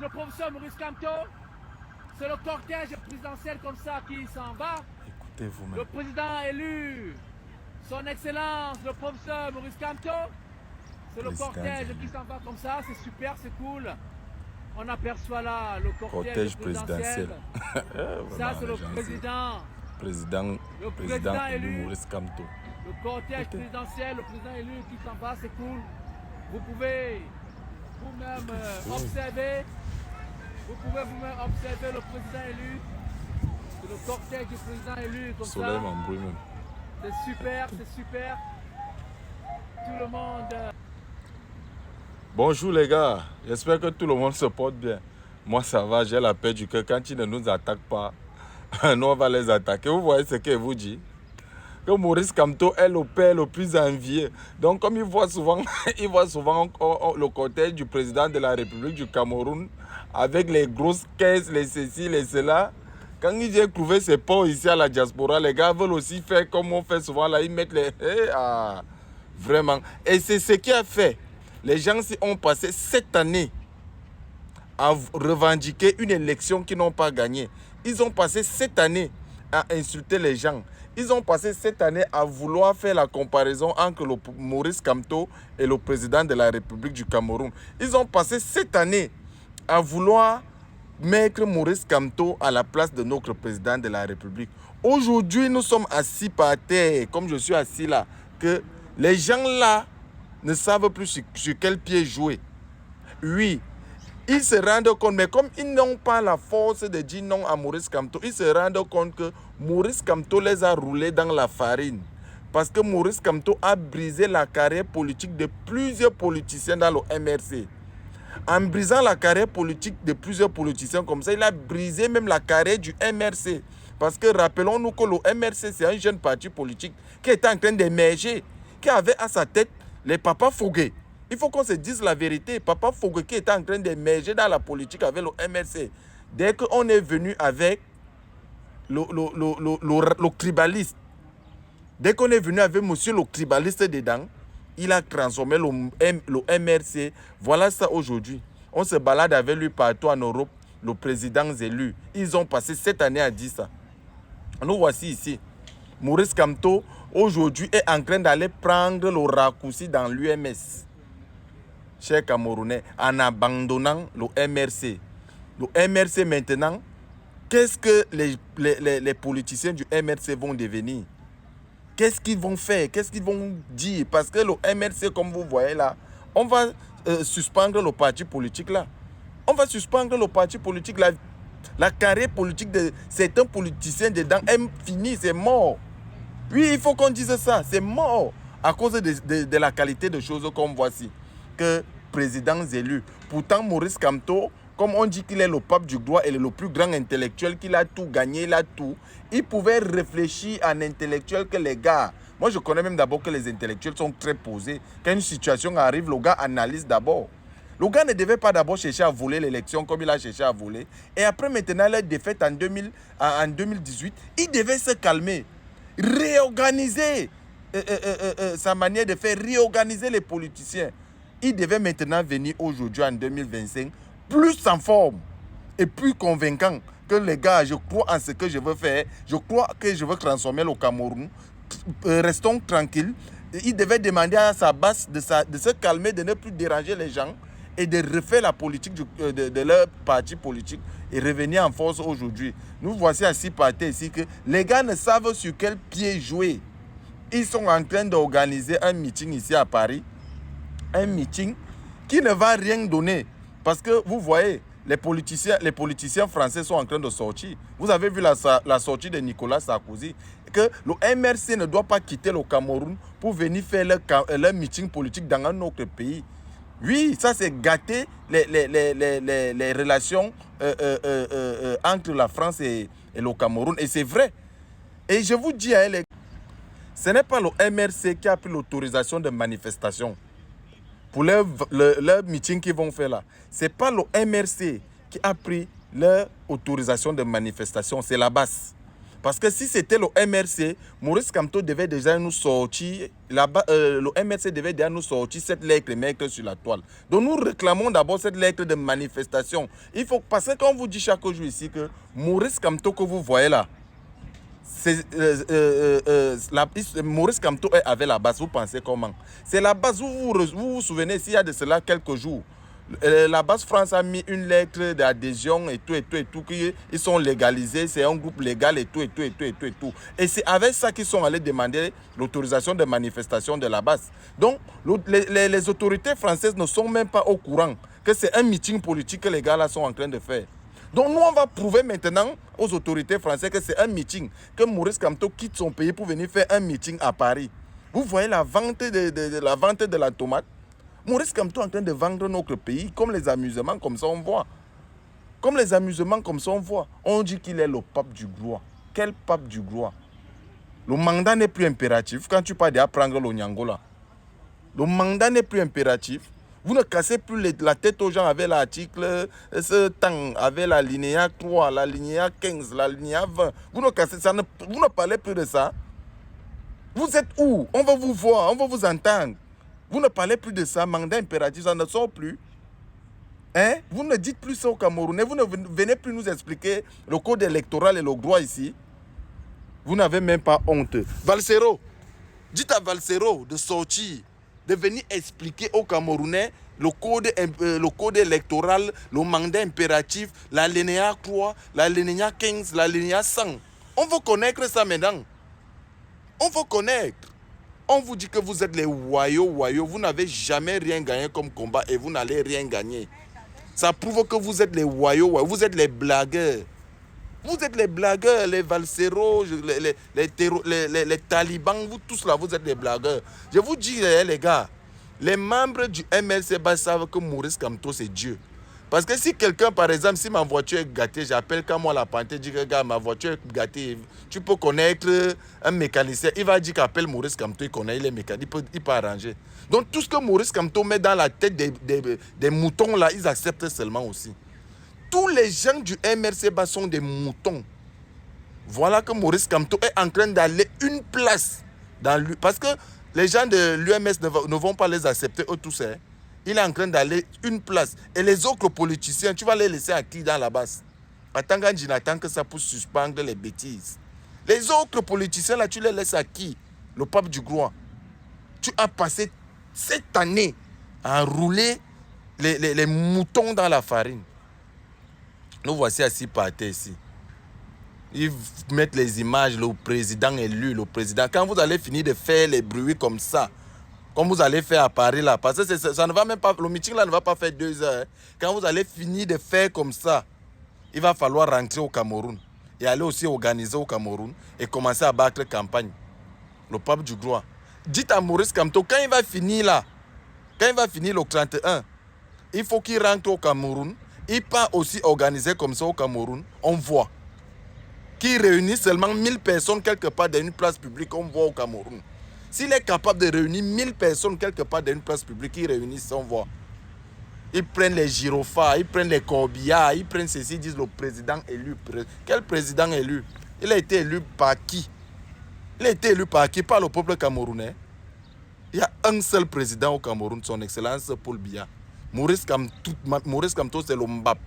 le professeur Maurice Kamto. C'est le cortège présidentiel comme ça qui s'en va. Écoutez vous-même. Le président élu, son excellence, le professeur Maurice Kamto. C'est le cortège qui s'en va comme ça, c'est super, c'est cool. On aperçoit là le cortège présidentiel. Ça, c'est le président élu Maurice Kamto. Le cortège présidentiel, le président élu qui s'en va, c'est cool. Vous pouvez vous-même observer. Vous pouvez vous-même observer le président élu. C'est le cortège du président élu comme Soleil ça. m'embrouille même. C'est super, c'est super. Tout le monde. Bonjour les gars, j'espère que tout le monde se porte bien. Moi ça va, j'ai la paix du cœur. Quand ils ne nous attaquent pas, nous on va les attaquer. Vous voyez ce qu'il vous dit? Que Maurice Kamto est le père le plus envié. Donc comme il voit souvent, le cortège du président de la République du Cameroun avec les grosses caisses, les ceci, les cela. Quand il vient trouver ses ports ici à la diaspora, les gars veulent aussi faire comme on fait souvent là, ils mettent les... vraiment. Et c'est ce qui a fait. Les gens ont passé 7 années à revendiquer une élection qu'ils n'ont pas gagnée. Ils ont passé 7 années à insulter les gens. Ils ont passé 7 années à vouloir faire la comparaison entre le Maurice Kamto et le président de la République du Cameroun. Ils ont passé 7 années à vouloir mettre Maurice Kamto à la place de notre président de la République. Aujourd'hui, nous sommes assis par terre, comme je suis assis là, que les gens là ne savent plus sur quel pied jouer. Oui, ils se rendent compte, mais comme ils n'ont pas la force de dire non à Maurice Kamto, ils se rendent compte que Maurice Kamto les a roulés dans la farine. Parce que Maurice Kamto a brisé la carrière politique de plusieurs politiciens dans le MRC. En brisant la carrière politique de plusieurs politiciens comme ça, il a brisé même la carrière du MRC. Parce que rappelons-nous que le MRC, c'est un jeune parti politique qui était en train d'émerger, qui avait à sa tête les papas Fogué. Il faut qu'on se dise la vérité. Papa Fogué qui était en train d'émerger dans la politique avec le MRC. Dès qu'on est venu avec le tribaliste, dès qu'on est venu avec monsieur le tribaliste dedans, il a transformé le MRC. Voilà ça aujourd'hui. On se balade avec lui partout en Europe, le président élu. Ils ont passé 7 années à dire ça. Nous voici ici. Maurice Kamto, aujourd'hui, est en train d'aller prendre le raccourci dans l'UMS. Chers Camerounais, en abandonnant le MRC. Le MRC maintenant, qu'est-ce que les politiciens du MRC vont devenir? Qu'est-ce qu'ils vont faire? Qu'est-ce qu'ils vont dire? Parce que le MRC, comme vous voyez là, on va suspendre le parti politique là. On va suspendre le parti politique. La carrière politique de certains politiciens dedans est finie, c'est mort. Oui, il faut qu'on dise ça, c'est mort. À cause de la qualité de choses comme voici. Que présidents élus. Pourtant, Maurice Kamto, comme on dit qu'il est le pape du droit et le plus grand intellectuel, qu'il a tout gagné, il a tout, il pouvait réfléchir en intellectuel que les gars. Moi, je connais même d'abord que les intellectuels sont très posés. Quand une situation arrive, le gars analyse d'abord. Le gars ne devait pas d'abord chercher à voler l'élection comme il a cherché à voler. Et après, maintenant, la défaite en 2018, il devait se calmer, réorganiser sa manière de faire, réorganiser les politiciens. Il devait maintenant venir aujourd'hui, en 2025, plus en forme et plus convaincant que les gars, je crois en ce que je veux faire, je crois que je veux transformer le Cameroun, restons tranquilles. Il devait demander à sa base de se calmer, de ne plus déranger les gens et de refaire la politique de leur parti politique et revenir en force aujourd'hui. Nous voici assis par terre ici que les gars ne savent sur quel pied jouer. Ils sont en train d'organiser un meeting ici à Paris. Un meeting qui ne va rien donner. Parce que vous voyez, les politiciens français sont en train de sortir. Vous avez vu la sortie de Nicolas Sarkozy. Que le MRC ne doit pas quitter le Cameroun pour venir faire leur meeting politique dans un autre pays. Oui, ça c'est gâter les relations entre la France et le Cameroun. Et c'est vrai. Et je vous dis, hein, ce n'est pas le MRC qui a pris l'autorisation de manifestation. Pour leur meeting qu'ils vont faire là. Ce n'est pas le MRC qui a pris leur autorisation de manifestation, c'est la base. Parce que si c'était le MRC, Maurice Kamto devait déjà nous sortir, le MRC devait déjà nous sortir cette lettre maigre sur la toile. Donc nous réclamons d'abord cette lettre de manifestation. Il faut, parce que quand on vous dit chaque jour ici que Maurice Kamto que vous voyez là, Maurice Kamto est avec la base, vous pensez comment? C'est la base, vous vous souvenez, s'il y a de cela quelques jours, la base France a mis une lettre d'adhésion et tout, qu'ils sont légalisés, c'est un groupe légal et tout. Et c'est avec ça qu'ils sont allés demander l'autorisation de manifestation de la base. Donc, les autorités françaises ne sont même pas au courant que c'est un meeting politique que les gars là sont en train de faire. Donc nous, on va prouver maintenant aux autorités françaises que c'est un meeting, que Maurice Kamto quitte son pays pour venir faire un meeting à Paris. Vous voyez la vente de la tomate. Maurice Kamto est en train de vendre notre pays comme les amusements, comme ça on voit. Comme les amusements, comme ça on voit. On dit qu'il est le pape du gloire. Quel pape du gloire? Le mandat n'est plus impératif. Quand tu pars d'apprendre le Nyangola, le mandat n'est plus impératif. Vous ne cassez plus la tête aux gens avec l'article, ce temps, avec la linéa 3, la linéa 15, la linéa 20. Vous ne parlez plus de ça. Vous êtes où? On va vous voir, on va vous entendre. Vous ne parlez plus de ça, mandat impératif, ça ne sort plus. Hein? Vous ne dites plus ça aux Camerounais, vous ne venez plus nous expliquer le code électoral et le droit ici. Vous n'avez même pas honte. Valsero, dites à Valsero de sortir, de venir expliquer aux Camerounais le code électoral, le mandat impératif, la linéa 3, la linéa 15, la linéa 100. On veut connaître ça maintenant. On veut connaître. On vous dit que vous êtes les wayo. Vous n'avez jamais rien gagné comme combat et vous n'allez rien gagner. Ça prouve que vous êtes les wayo. Vous êtes les blagueurs. Vous êtes les blagueurs, les valseros, les talibans, vous tous là, vous êtes les blagueurs. Je vous dis, les gars, les membres du MLC savent que Maurice Kamto, c'est Dieu. Parce que si quelqu'un, par exemple, si ma voiture est gâtée, j'appelle quand moi la panthère, je dis, regarde, ma voiture est gâtée, tu peux connaître un mécanicien. Il va dire qu'appelle Maurice Kamto, il connaît, il est mécanicien, il peut arranger. Donc tout ce que Maurice Kamto met dans la tête des moutons là, ils acceptent seulement aussi. Tous les gens du MRC sont des moutons. Voilà que Maurice Kamto est en train d'aller une place dans lui. Parce que les gens de l'UMS ne vont pas les accepter eux tous. Hein. Il est en train d'aller une place. Et les autres politiciens, tu vas les laisser à qui dans la base? Attends que ça puisse suspendre les bêtises. Les autres politiciens là, tu les laisses à qui? Le pape du gloire. Tu as passé cette année à rouler les moutons dans la farine. Nous voici assis par terre ici. Ils mettent les images, le président élu, le président. Quand vous allez finir de faire les bruits comme ça, comme vous allez faire à Paris là, parce que ça ne va même pas, le meeting là ne va pas faire 2 heures. Hein. Quand vous allez finir de faire comme ça, il va falloir rentrer au Cameroun et aller aussi organiser au Cameroun et commencer à battre campagne. Le pape du gloire. Dites à Maurice Kamto, quand il va finir là, quand il va finir le 31, il faut qu'il rentre au Cameroun. Il part aussi organiser comme ça au Cameroun. On voit. Qui réunit seulement 1000 personnes quelque part dans une place publique, on voit au Cameroun. S'il est capable de réunir 1000 personnes quelque part dans une place publique, ils réunissent, on voit. Ils prennent les gyrophares, ils prennent les corbillards, ils prennent ceci, ils disent le président élu. Quel président élu? Il a été élu par qui? Il a été élu par qui? Par le peuple camerounais. Il y a un seul président au Cameroun, son excellence Paul Biya. Maurice Kamto, c'est le Mbap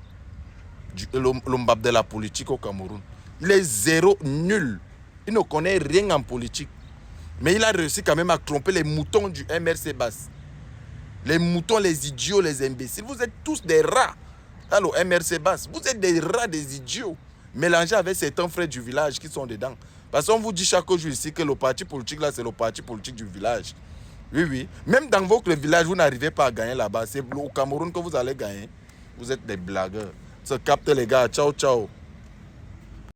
de la politique au Cameroun. Il est zéro, nul. Il ne connaît rien en politique. Mais il a réussi quand même à tromper les moutons du MRC Basse. Les moutons, les idiots, les imbéciles. Vous êtes tous des rats dans le MRC Basse. Vous êtes des rats, des idiots. Mélangés avec certains frères du village qui sont dedans. Parce qu'on vous dit chaque jour ici que le parti politique là, c'est le parti politique du village. Oui, oui. Même dans votre village, vous n'arrivez pas à gagner là-bas. C'est au Cameroun que vous allez gagner. Vous êtes des blagueurs. Se capte les gars. Ciao, ciao.